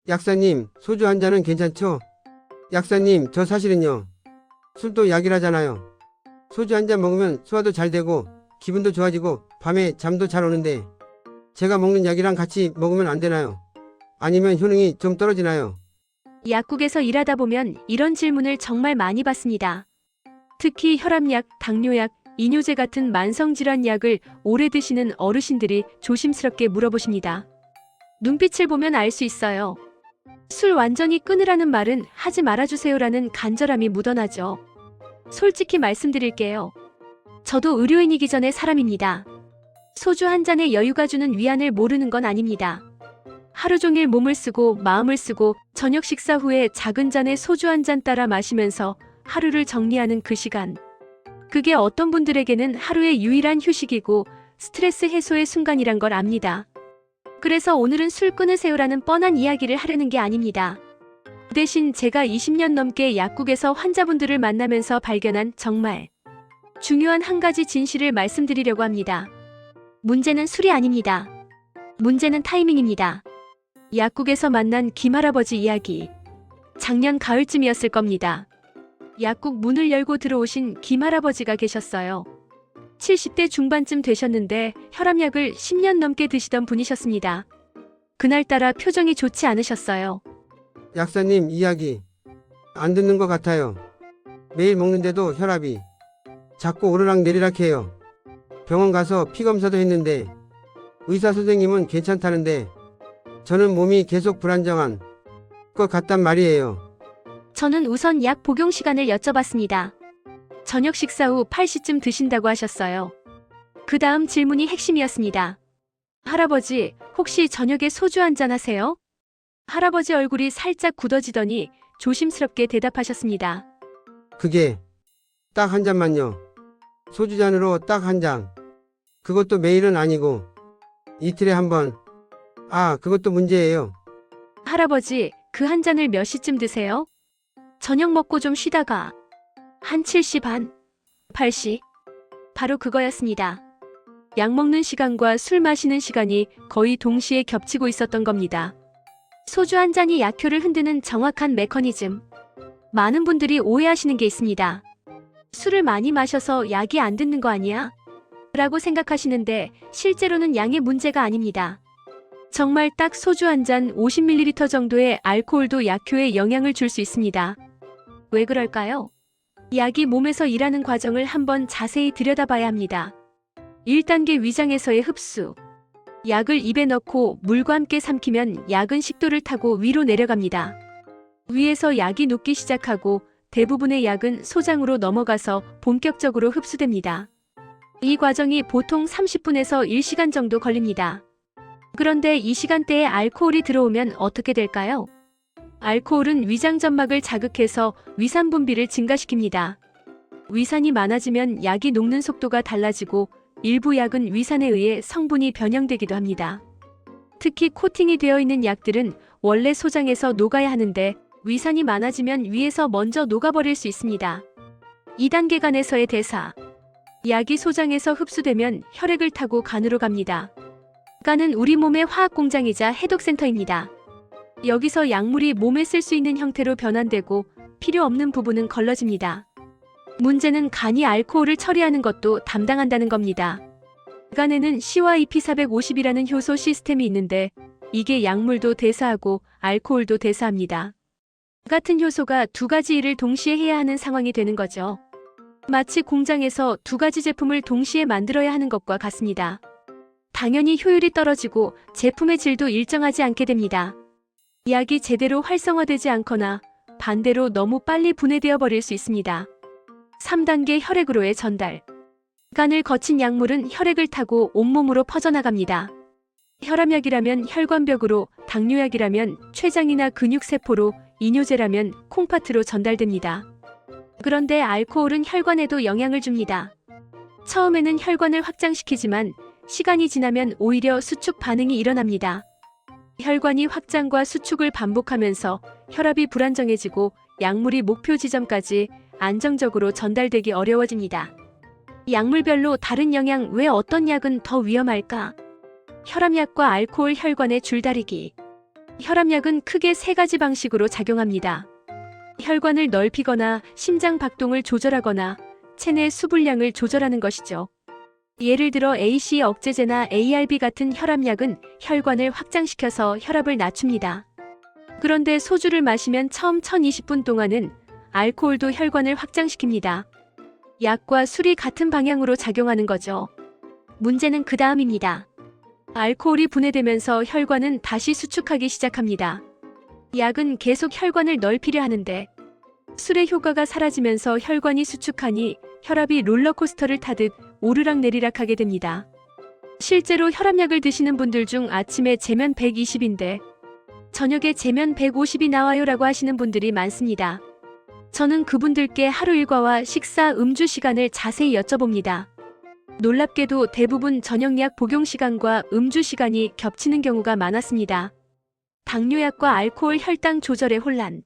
약사님, 소주 한 잔은 괜찮죠? 약사님, 저 사실은요. 술도 약이라잖아요. 소주 한 잔 먹으면 소화도 잘 되고 기분도 좋아지고 밤에 잠도 잘 오는데 제가 먹는 약이랑 같이 먹으면 안 되나요? 아니면 효능이 좀 떨어지나요? 약국에서 일하다 보면 이런 질문을 정말 많이 받습니다. 특히 혈압약, 당뇨약, 이뇨제 같은 만성질환 약을 오래 드시는 어르신들이 조심스럽게 물어보십니다. 눈빛을 보면 알 수 있어요. 술 완전히 끊으라는 말은 하지 말아주세요라는 간절함이 묻어나죠. 솔직히 말씀드릴게요. 저도 의료인이기 전에 사람입니다. 소주 한 잔에 여유가 주는 위안을 모르는 건 아닙니다. 하루 종일 몸을 쓰고 마음을 쓰고 저녁 식사 후에 작은 잔에 소주 한 잔 따라 마시면서 하루를 정리하는 그 시간. 그게 어떤 분들에게는 하루의 유일한 휴식이고 스트레스 해소의 순간이란 걸 압니다. 그래서 오늘은 술 끊으세요라는 뻔한 이야기를 하려는 게 아닙니다. 대신 제가 20년 넘게 약국에서 환자분들을 만나면서 발견한 정말 중요한 한 가지 진실을 말씀드리려고 합니다. 문제는 술이 아닙니다. 문제는 타이밍입니다. 약국에서 만난 김할아버지 이야기. 작년 가을쯤이었을 겁니다. 약국 문을 열고 들어오신 김할아버지가 계셨어요. 70대 중반쯤 되셨는데 혈압약을 10년 넘게 드시던 분이셨습니다. 그날따라 표정이 좋지 않으셨어요. 약사님, 이야기 안 듣는 것 같아요. 매일 먹는데도 혈압이 자꾸 오르락내리락 해요. 병원 가서 피 검사도 했는데 의사 선생님은 괜찮다는데 저는 몸이 계속 불안정한 것 같단 말이에요. 저는 우선 약 복용 시간을 여쭤봤습니다. 저녁 식사 후 8시쯤 드신다고 하셨어요. 그 다음 질문이 핵심이었습니다. 할아버지, 혹시 저녁에 소주 한잔 하세요? 할아버지 얼굴이 살짝 굳어지더니 조심스럽게 대답하셨습니다. 그게 딱 한 잔만요. 소주잔으로 딱 한 잔. 그것도 매일은 아니고 이틀에 한 번. 아, 그것도 문제예요. 할아버지, 그 한 잔을 몇 시쯤 드세요? 저녁 먹고 좀 쉬다가 한 7시 반, 8시. 바로 그거였습니다. 약 먹는 시간과 술 마시는 시간이 거의 동시에 겹치고 있었던 겁니다. 소주 한 잔이 약효를 흔드는 정확한 메커니즘. 많은 분들이 오해하시는 게 있습니다. 술을 많이 마셔서 약이 안 듣는 거 아니야? 라고 생각하시는데 실제로는 양의 문제가 아닙니다. 정말 딱 소주 한 잔 50ml 정도의 알코올도 약효에 영향을 줄 수 있습니다. 왜 그럴까요? 약이 몸에서 일하는 과정을 한번 자세히 들여다봐야 합니다. 1단계 위장에서의 흡수. 약을 입에 넣고 물과 함께 삼키면 약은 식도를 타고 위로 내려갑니다. 위에서 약이 녹기 시작하고 대부분의 약은 소장으로 넘어가서 본격적으로 흡수됩니다. 이 과정이 보통 30분에서 1시간 정도 걸립니다. 그런데 이 시간대에 알코올이 들어오면 어떻게 될까요? 알코올은 위장 점막을 자극해서 위산 분비를 증가시킵니다. 위산이 많아지면 약이 녹는 속도가 달라지고 일부 약은 위산에 의해 성분이 변형되기도 합니다. 특히 코팅이 되어 있는 약들은 원래 소장에서 녹아야 하는데 위산이 많아지면 위에서 먼저 녹아버릴 수 있습니다. 2단계 간에서의 대사. 약이 소장에서 흡수되면 혈액을 타고 간으로 갑니다. 간은 우리 몸의 화학 공장이자 해독센터입니다. 여기서 약물이 몸에 쓸 수 있는 형태로 변환되고 필요 없는 부분은 걸러집니다. 문제는 간이 알코올을 처리하는 것도 담당한다는 겁니다. 간에는 C와 EP450이라는 효소 시스템이 있는데 이게 약물도 대사하고 알코올도 대사합니다. 같은 효소가 두 가지 일을 동시에 해야 하는 상황이 되는 거죠. 마치 공장에서 두 가지 제품을 동시에 만들어야 하는 것과 같습니다. 당연히 효율이 떨어지고 제품의 질도 일정하지 않게 됩니다. 약이 제대로 활성화되지 않거나 반대로 너무 빨리 분해되어 버릴 수 있습니다. 3단계 혈액으로의 전달. 간을 거친 약물은 혈액을 타고 온몸으로 퍼져나갑니다. 혈압약이라면 혈관벽으로, 당뇨약이라면 췌장이나 근육세포로, 이뇨제라면 콩팥으로 전달됩니다. 그런데 알코올은 혈관에도 영향을 줍니다. 처음에는 혈관을 확장시키지만 시간이 지나면 오히려 수축 반응이 일어납니다. 혈관이 확장과 수축을 반복하면서 혈압이 불안정해지고 약물이 목표 지점까지 안정적으로 전달되기 어려워집니다. 약물별로 다른 영향. 왜 어떤 약은 더 위험할까? 혈압약과 알코올 혈관의 줄다리기. 혈압약은 크게 세 가지 방식으로 작용합니다. 혈관을 넓히거나 심장 박동을 조절하거나 체내 수분량을 조절하는 것이죠. 예를 들어 AC 억제제나 ARB 같은 혈압약은 혈관을 확장시켜서 혈압을 낮춥니다. 그런데 소주를 마시면 처음 1020분 동안은 알코올도 혈관을 확장시킵니다. 약과 술이 같은 방향으로 작용하는 거죠. 문제는 그 다음입니다. 알코올이 분해되면서 혈관은 다시 수축하기 시작합니다. 약은 계속 혈관을 넓히려 하는데 술의 효과가 사라지면서 혈관이 수축하니 혈압이 롤러코스터를 타듯 오르락내리락 하게 됩니다. 실제로 혈압약을 드시는 분들 중 아침에 재면 120인데 저녁에 재면 150이 나와요라고 하시는 분들이 많습니다. 저는 그분들께 하루 일과와 식사 음주 시간을 자세히 여쭤봅니다. 놀랍게도 대부분 저녁약 복용 시간과 음주 시간이 겹치는 경우가 많았습니다. 당뇨약과 알코올 혈당 조절의 혼란.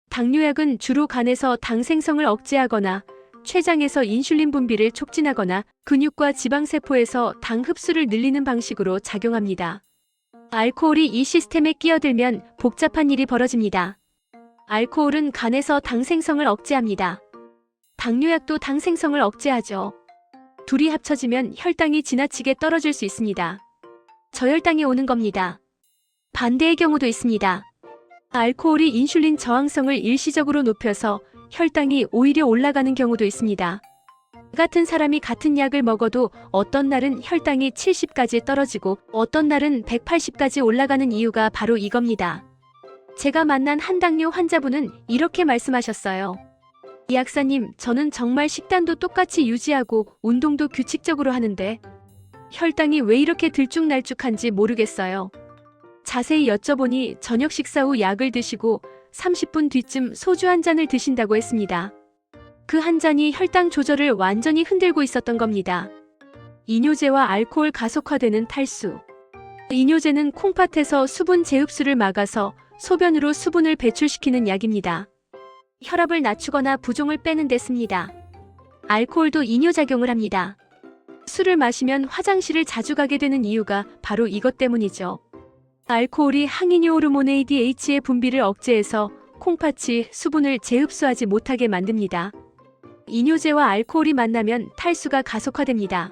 당뇨약은 주로 간에서 당 생성을 억제하거나 췌장에서 인슐린 분비를 촉진하거나 근육과 지방세포에서 당 흡수를 늘리는 방식으로 작용합니다. 알코올이 이 시스템에 끼어들면 복잡한 일이 벌어집니다. 알코올은 간에서 당 생성을 억제합니다. 당뇨약도 당 생성을 억제하죠. 둘이 합쳐지면 혈당이 지나치게 떨어질 수 있습니다. 저혈당이 오는 겁니다. 반대의 경우도 있습니다. 알코올이 인슐린 저항성을 일시적으로 높여서 혈당이 오히려 올라가는 경우도 있습니다. 같은 사람이 같은 약을 먹어도 어떤 날은 혈당이 70까지 떨어지고 어떤 날은 180까지 올라가는 이유가 바로 이겁니다. 제가 만난 한 당뇨 환자분은 이렇게 말씀하셨어요. 이 약사님, 저는 정말 식단도 똑같이 유지하고 운동도 규칙적으로 하는데 혈당이 왜 이렇게 들쭉날쭉한지 모르겠어요. 자세히 여쭤보니 저녁 식사 후 약을 드시고 30분 뒤쯤 소주 한 잔을 드신다고 했습니다. 그 한 잔이 혈당 조절을 완전히 흔들고 있었던 겁니다. 이뇨제와 알코올 가속화되는 탈수. 이뇨제는 콩팥에서 수분 재흡수를 막아서 소변으로 수분을 배출시키는 약입니다. 혈압을 낮추거나 부종을 빼는 데 씁니다. 알코올도 이뇨작용을 합니다. 술을 마시면 화장실을 자주 가게 되는 이유가 바로 이것 때문이죠. 알코올이 항이뇨 호르몬 ADH의 분비를 억제해서 콩팥이 수분을 재흡수하지 못하게 만듭니다. 이뇨제와 알코올이 만나면 탈수가 가속화됩니다.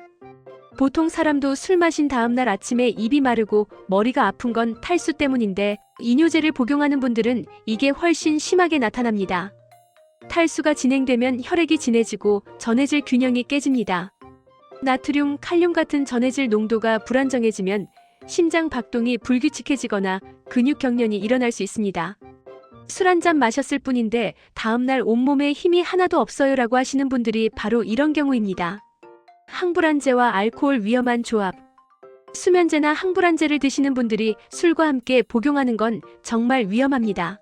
보통 사람도 술 마신 다음날 아침에 입이 마르고 머리가 아픈 건 탈수 때문인데 이뇨제를 복용하는 분들은 이게 훨씬 심하게 나타납니다. 탈수가 진행되면 혈액이 진해지고 전해질 균형이 깨집니다. 나트륨, 칼륨 같은 전해질 농도가 불안정해지면 심장 박동이 불규칙해지거나 근육 경련이 일어날 수 있습니다. 술 한 잔 마셨을 뿐인데 다음날 온몸에 힘이 하나도 없어요라고 하시는 분들이 바로 이런 경우입니다. 항불안제와 알코올 위험한 조합. 수면제나 항불안제를 드시는 분들이 술과 함께 복용하는 건 정말 위험합니다.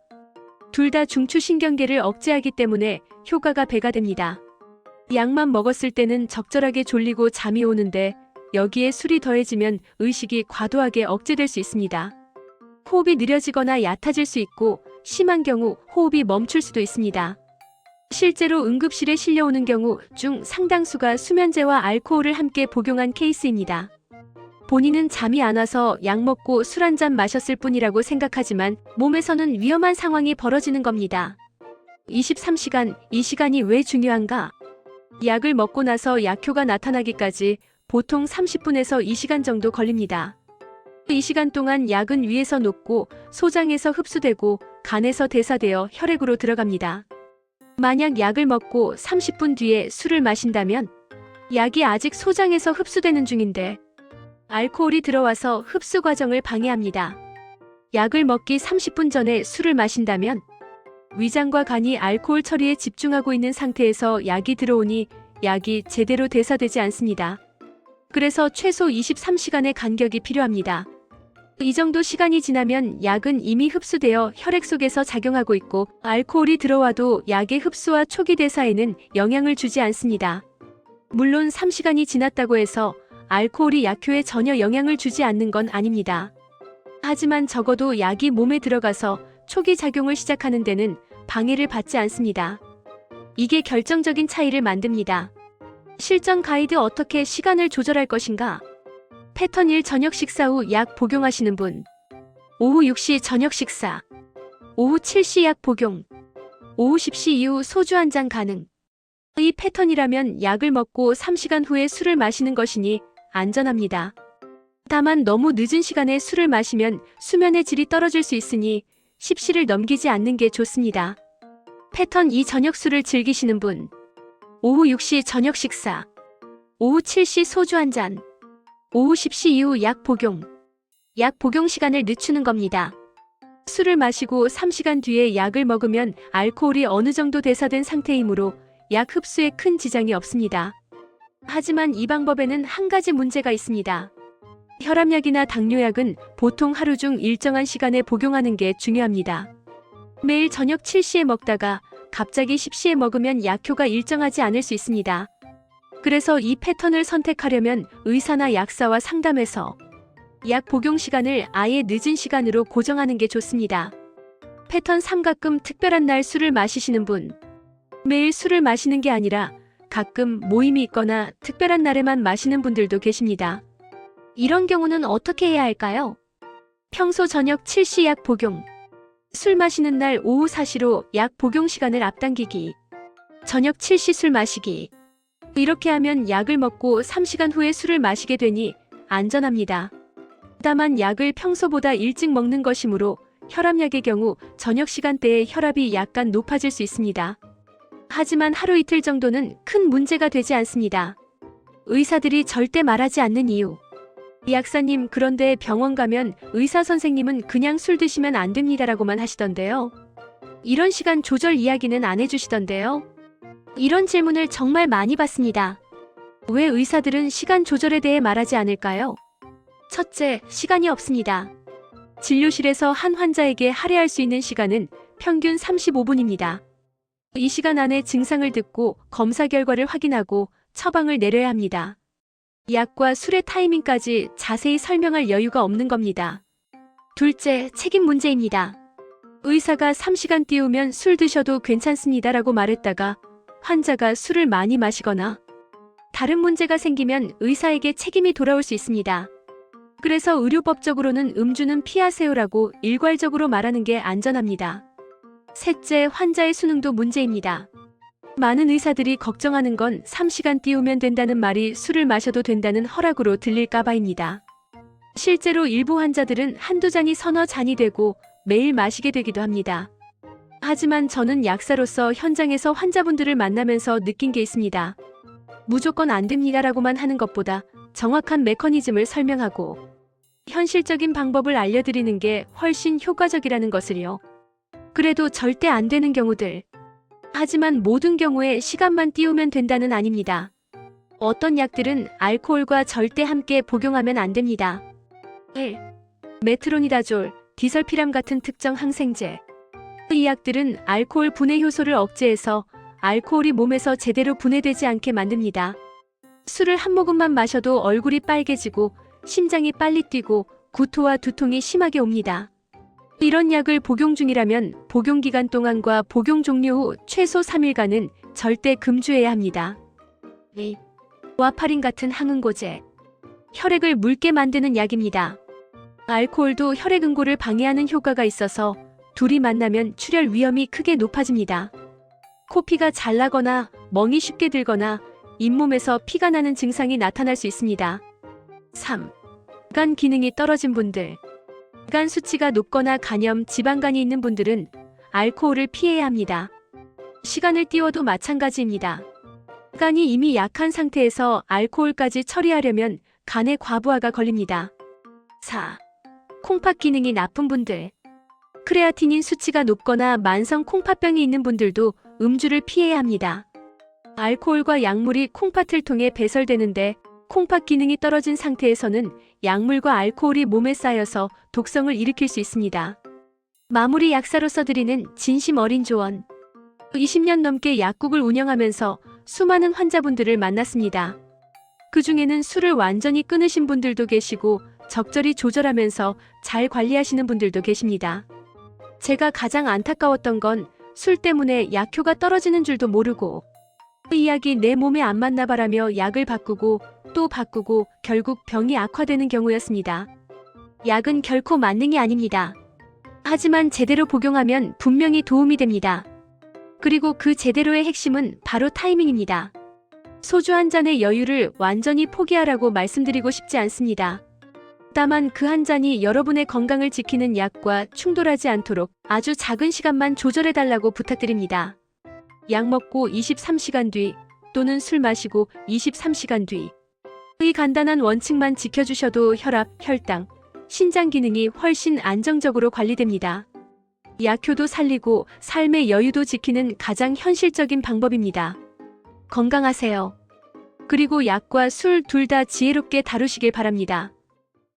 둘 다 중추신경계를 억제하기 때문에 효과가 배가 됩니다. 약만 먹었을 때는 적절하게 졸리고 잠이 오는데 여기에 술이 더해지면 의식이 과도하게 억제될 수 있습니다. 호흡이 느려지거나 얕아질 수 있고 심한 경우 호흡이 멈출 수도 있습니다. 실제로 응급실에 실려오는 경우 중 상당수가 수면제와 알코올을 함께 복용한 케이스입니다. 본인은 잠이 안 와서 약 먹고 술 한 잔 마셨을 뿐이라고 생각하지만 몸에서는 위험한 상황이 벌어지는 겁니다. 23시간, 이 시간이 왜 중요한가? 약을 먹고 나서 약효가 나타나기까지 보통 30분에서 2시간 정도 걸립니다. 이 시간 동안 약은 위에서 녹고 소장에서 흡수되고 간에서 대사되어 혈액으로 들어갑니다. 만약 약을 먹고 30분 뒤에 술을 마신다면 약이 아직 소장에서 흡수되는 중인데 알코올이 들어와서 흡수 과정을 방해합니다. 약을 먹기 30분 전에 술을 마신다면 위장과 간이 알코올 처리에 집중하고 있는 상태에서 약이 들어오니 약이 제대로 대사되지 않습니다. 그래서 최소 23시간의 간격이 필요합니다. 이 정도 시간이 지나면 약은 이미 흡수되어 혈액 속에서 작용하고 있고 알코올이 들어와도 약의 흡수와 초기 대사에는 영향을 주지 않습니다. 물론 3시간이 지났다고 해서 알코올이 약효에 전혀 영향을 주지 않는 건 아닙니다. 하지만 적어도 약이 몸에 들어가서 초기 작용을 시작하는 데는 방해를 받지 않습니다. 이게 결정적인 차이를 만듭니다. 실전 가이드 어떻게 시간을 조절할 것인가? 패턴 1 저녁 식사 후 약 복용하시는 분. 오후 6시 저녁 식사, 오후 7시 약 복용, 오후 10시 이후 소주 한 잔 가능. 이 패턴이라면 약을 먹고 3시간 후에 술을 마시는 것이니 안전합니다. 다만 너무 늦은 시간에 술을 마시면 수면의 질이 떨어질 수 있으니 10시를 넘기지 않는 게 좋습니다. 패턴 2 저녁 술을 즐기시는 분. 오후 6시 저녁 식사, 오후 7시 소주 한 잔, 오후 10시 이후 약 복용. 약 복용 시간을 늦추는 겁니다. 술을 마시고 3시간 뒤에 약을 먹으면 알코올이 어느 정도 대사된 상태이므로 약 흡수에 큰 지장이 없습니다. 하지만 이 방법에는 한 가지 문제가 있습니다. 혈압약이나 당뇨약은 보통 하루 중 일정한 시간에 복용하는 게 중요합니다. 매일 저녁 7시에 먹다가 갑자기 10시에 먹으면 약효가 일정하지 않을 수 있습니다. 그래서 이 패턴을 선택하려면 의사나 약사와 상담해서 약 복용 시간을 아예 늦은 시간으로 고정하는 게 좋습니다. 패턴 3 가끔 특별한 날 술을 마시시는 분. 매일 술을 마시는 게 아니라 가끔 모임이 있거나 특별한 날에만 마시는 분들도 계십니다. 이런 경우는 어떻게 해야 할까요? 평소 저녁 7시 약 복용. 술 마시는 날 오후 4시로 약 복용 시간을 앞당기기. 저녁 7시 술 마시기. 이렇게 하면 약을 먹고 3시간 후에 술을 마시게 되니 안전합니다. 다만 약을 평소보다 일찍 먹는 것이므로 혈압약의 경우 저녁 시간대에 혈압이 약간 높아질 수 있습니다. 하지만 하루 이틀 정도는 큰 문제가 되지 않습니다. 의사들이 절대 말하지 않는 이유. 약사님, 그런데 병원 가면 의사 선생님은 그냥 술 드시면 안 됩니다라고만 하시던데요. 이런 시간 조절 이야기는 안 해주시던데요. 이런 질문을 정말 많이 받습니다. 왜 의사들은 시간 조절에 대해 말하지 않을까요? 첫째, 시간이 없습니다. 진료실에서 한 환자에게 할애할 수 있는 시간은 평균 35분입니다. 이 시간 안에 증상을 듣고 검사 결과를 확인하고 처방을 내려야 합니다. 약과 술의 타이밍까지 자세히 설명할 여유가 없는 겁니다. 둘째, 책임 문제입니다. 의사가 3시간 띄우면 술 드셔도 괜찮습니다라고 말했다가 환자가 술을 많이 마시거나 다른 문제가 생기면 의사에게 책임이 돌아올 수 있습니다. 그래서 의료법적으로는 음주는 피하세요라고 일괄적으로 말하는 게 안전합니다. 셋째, 환자의 수능도 문제입니다. 많은 의사들이 걱정하는 건 3시간 띄우면 된다는 말이 술을 마셔도 된다는 허락으로 들릴까봐입니다. 실제로 일부 환자들은 한두 잔이 서너 잔이 되고 매일 마시게 되기도 합니다. 하지만 저는 약사로서 현장에서 환자분들을 만나면서 느낀 게 있습니다. 무조건 안 됩니다라고만 하는 것보다 정확한 메커니즘을 설명하고 현실적인 방법을 알려드리는 게 훨씬 효과적이라는 것을요. 그래도 절대 안 되는 경우들. 하지만 모든 경우에 시간만 띄우면 된다는 아닙니다. 어떤 약들은 알코올과 절대 함께 복용하면 안 됩니다. 1. 메트로니다졸, 디설피람 같은 특정 항생제. 이 약들은 알코올 분해 효소를 억제해서 알코올이 몸에서 제대로 분해되지 않게 만듭니다. 술을 한 모금만 마셔도 얼굴이 빨개지고 심장이 빨리 뛰고 구토와 두통이 심하게 옵니다. 이런 약을 복용 중이라면 복용 기간 동안과 복용 종료 후 최소 3일간은 절대 금주해야 합니다. 2. 와파린 같은 항응고제. 혈액을 묽게 만드는 약입니다. 알코올도 혈액 응고를 방해하는 효과가 있어서 둘이 만나면 출혈 위험이 크게 높아집니다. 코피가 잘 나거나 멍이 쉽게 들거나 잇몸에서 피가 나는 증상이 나타날 수 있습니다. 3. 간 기능이 떨어진 분들. 간 수치가 높거나 간염, 지방간이 있는 분들은 알코올을 피해야 합니다. 시간을 띄워도 마찬가지입니다. 간이 이미 약한 상태에서 알코올까지 처리하려면 간의 과부하가 걸립니다. 4. 콩팥 기능이 나쁜 분들. 크레아티닌 수치가 높거나 만성 콩팥병이 있는 분들도 음주를 피해야 합니다. 알코올과 약물이 콩팥을 통해 배설되는데 콩팥 기능이 떨어진 상태에서는 약물과 알코올이 몸에 쌓여서 독성을 일으킬 수 있습니다. 마무리 약사로서 드리는 진심 어린 조언. 20년 넘게 약국을 운영하면서 수많은 환자분들을 만났습니다. 그 중에는 술을 완전히 끊으신 분들도 계시고 적절히 조절하면서 잘 관리하시는 분들도 계십니다. 제가 가장 안타까웠던 건 술 때문에 약효가 떨어지는 줄도 모르고 이 약이 내 몸에 안 맞나 바라며 약을 바꾸고 또 바꾸고 결국 병이 악화되는 경우였습니다. 약은 결코 만능이 아닙니다. 하지만 제대로 복용하면 분명히 도움이 됩니다. 그리고 그 제대로의 핵심은 바로 타이밍입니다. 소주 한 잔의 여유를 완전히 포기하라고 말씀드리고 싶지 않습니다. 다만 그 한 잔이 여러분의 건강을 지키는 약과 충돌하지 않도록 아주 작은 시간만 조절해달라고 부탁드립니다. 약 먹고 23시간 뒤 또는 술 마시고 23시간 뒤. 이 간단한 원칙만 지켜주셔도 혈압, 혈당, 신장 기능이 훨씬 안정적으로 관리됩니다. 약효도 살리고 삶의 여유도 지키는 가장 현실적인 방법입니다. 건강하세요. 그리고 약과 술 둘 다 지혜롭게 다루시길 바랍니다.